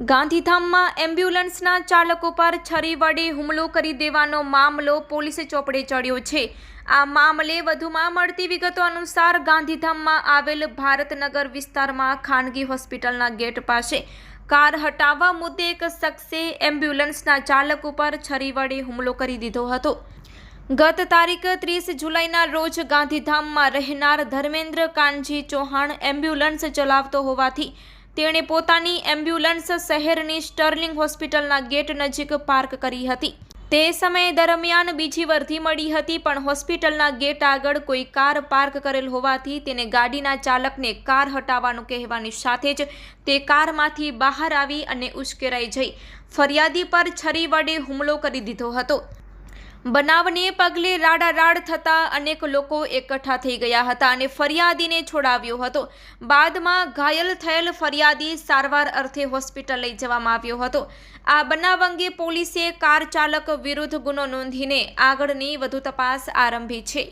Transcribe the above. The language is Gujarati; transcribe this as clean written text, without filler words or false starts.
ગાંધીધામમાં એમ્બ્યુલન્સના ચાલકો પર છરી વડે હુમલો કરી દેવાનો મામલો પોલીસે ચોપડે ચડ્યો છે। આ મામલે વધુમાં મળતી વિગતો અનુસાર ગાંધીધામમાં આવેલ ભારતનગર વિસ્તારમાં ખાનગી હોસ્પિટલના ગેટ પાસે કાર હટાવવા મુદ્દે એક શખ્સે એમ્બ્યુલન્સના ચાલક ઉપર છરી વડે હુમલો કરી દીધો હતો। ગત તારીખ 30 જુલાઈના રોજ ગાંધીધામમાં રહેનાર ધર્મેન્દ્ર કાનજી ચૌહાણ એમ્બ્યુલન્સ ચલાવતો હોવાથી તેણે પોતાની એમ્બ્યુલન્સ શહેરની સ્ટર્લિંગ હોસ્પિટલના ગેટ નજીક પાર્ક કરી હતી। તે સમય દરમિયાન બીજી વર્ધી મળી હતી, પણ હોસ્પિટલના ગેટ આગળ કોઈ કાર પાર્ક કરેલ હોવાથી તેને ગાડીના ચાલકને કાર હટાવવાનું કહેવાની સાથે જ તે કારમાંથી બહાર આવી અને ઉશ્કેરાઈ જઈ ફરિયાદી પર છરી વડે હુમલો કરી દીધો હતો। બનાવને પગલે રાડારાડ થતાં અનેક લોકો એકઠા થઈ ગયા હતા અને ફરિયાદીને છોડાવ્યો હતો। બાદમાં ઘાયલ થયેલ ફરિયાદી સારવાર અર્થે હોસ્પિટલ લઈ જવામાં આવ્યો હતો। આ બનાવ અંગે પોલીસે કાર ચાલક વિરુદ્ધ ગુનો નોંધીને આગળની વધુ તપાસ આરંભી છે।